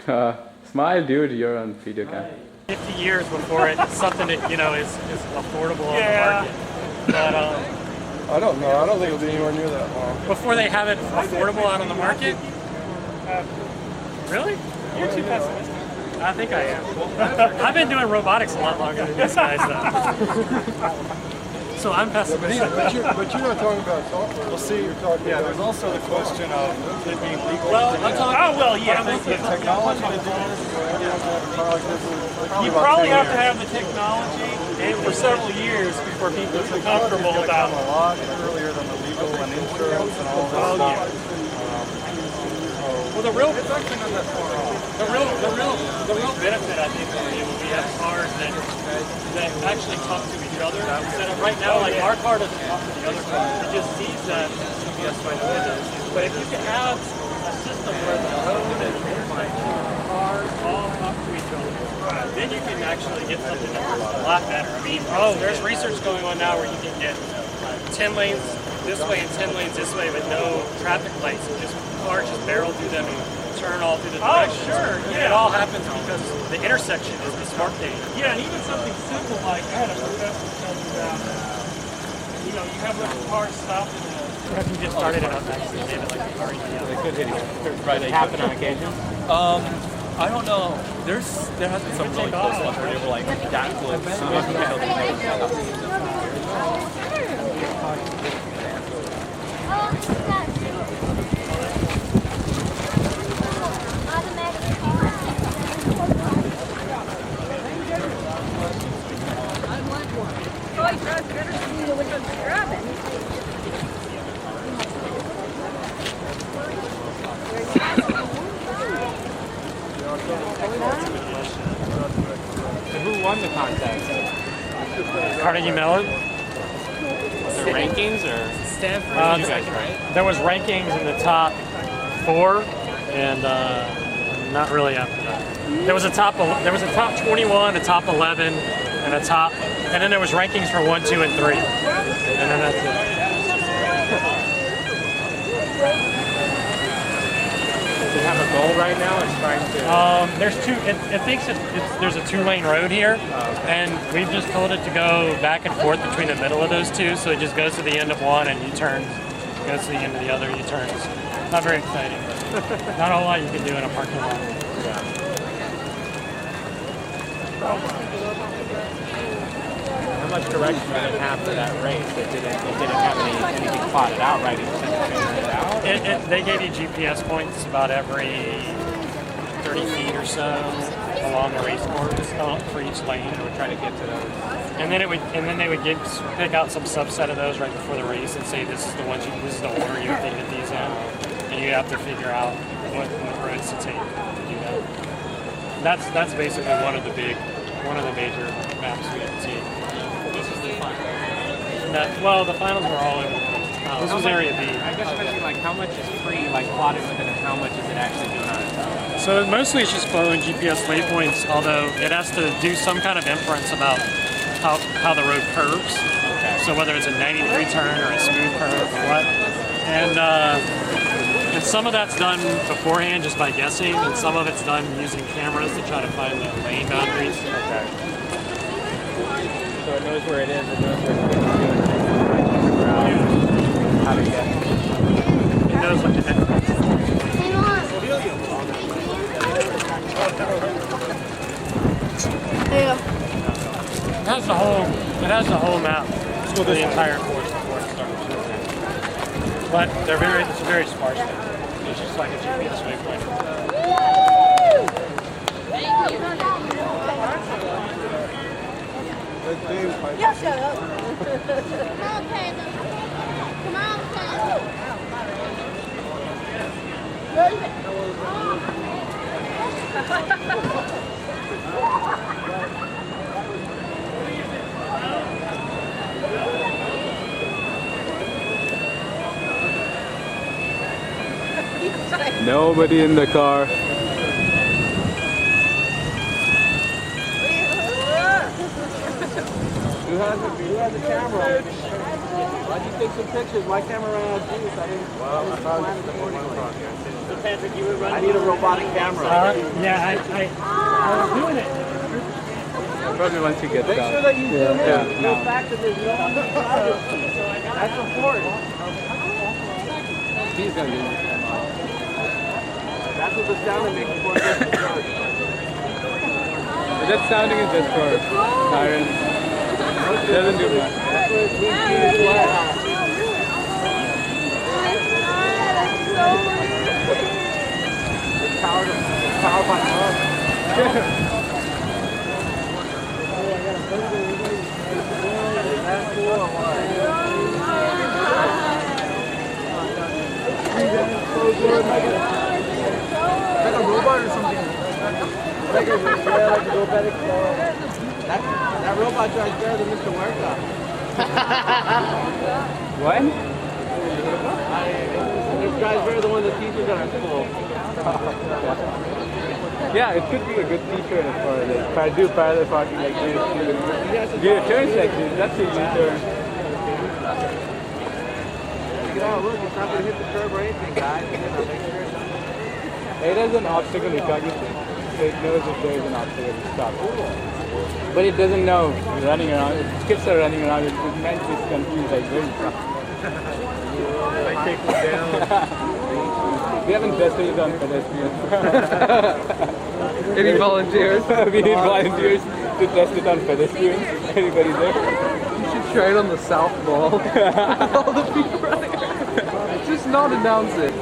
Smile, dude. You're on video cam. 50 years before it's something that, you know, is affordable on the market. But I don't know. I don't think it'll be anywhere near that long. before they have it affordable out on the market? Really? You're too pessimistic. I think I am. I've been doing robotics a lot longer than these guys, though. So I'm pessimistic. But you're not talking about software. Well, see, you're talking about... There's also the question of it being legal. Well, I'm talking... well, yeah. The technology to do this, You probably have to have the technology for several years before people are comfortable about a lot earlier than the legal and insurance and all that stuff. Well, the real benefit, I think, will be when we have cars that actually talk to each other. Instead of right now, like our car doesn't talk to the other car; it just sees that GPS by the windows. But if you can have a system where the road and cars all talk to each other, then you can actually get something that's a lot better. I mean, there's research going on now where you can get 10 lanes this way and 10 lanes this way with no traffic lights. Just cars just barrel through them and turn all through the directions. Oh, sure, yeah. And it all happens because the intersection is the smart data. Yeah, and even something simple like I had a professor tell me about, you know, you have little cars stopped in the... What if you just started it up next to David like a car ETL? They could hit you. Right, they happen on occasion? I don't know. There has been some really close ones where they were like that close. Who won the contest? Carnegie Mellon. Was there rankings or Stanford? You guys, right? There was rankings in the top 4, and not really after that. There was a top 21, a top 11, and a top, and then there was rankings for 1, 2, and 3, and then that's it. They have a goal right now. It's trying to. There's two. It thinks there's a 2-lane road here, and we've just told it to go back and forth between the middle of those two. So it just goes to the end of one and U-turns, goes to the end of the other, U-turns. Not very exciting, but not a whole lot you can do in a parking lot. Yeah. How much direction did it have for that race? It didn't have anything plotted out, right? It just had to figure it out. They gave you GPS points about every 30 feet or so along the race course for each lane. And we're trying to get to those. And then they would pick out some subset of those right before the race and say this is the order you have to hit these in, and you have to figure out what roads to take to do that. That's basically one of the major maps we had to take. Well, the finals were all over the place. This was Area B. I guess maybe like how much is free, like plotted with it, and how much is it actually doing on its own? So mostly it's just following GPS waypoints, although it has to do some kind of inference about how the road curves. Okay. So whether it's a 90-degree turn or a smooth curve or what. And some of that's done beforehand just by guessing, and some of it's done using cameras to try to find the lane boundaries. Okay. So it knows where it is, it knows where it's going to how to get it. It knows what to do. It has the whole map for the entire course before it starts. But it's very sparse. It's just like a GPS waypoint. Y'all shut up. Come on, Taylor. Come on, Taylor. Nobody in the car. Who has the camera? Why'd you take some pictures? My camera ran out of juice. I didn't. Well, I thought it was one project. So Patrick, you were I running. need a robotic camera. Yeah, I was doing it. Probably once you get Make sure that you zoom in. Yeah, The no. fact that there's no one beside us. That's important. He's gonna get it. That's what the sound makes before it gets to charge. That sounding is just for sirens. It doesn't do much. That's what it means to use flat. It's powered by love. Like a robot or something. Like a robotic. That robot drives better than Mr. Huerta. What? This guy's better than one of the teachers at our school. Yeah, it could be a good feature for this. If I do parallel parking like this, do your turns like this, that's a U-turn. Check it out, look, it's not going to hit the curb or anything, guys. Make sure It has an obstacle recognition, so it knows if there is an obstacle to stop. But it doesn't know running around. If kids are running around, it's meant to confuse like very fast. Like take one down. We haven't tested it on pedestrians. Any volunteers? We need volunteers to test it on pedestrians. Anybody there? You should try it on the South Mall. All the people running. Just not announce it.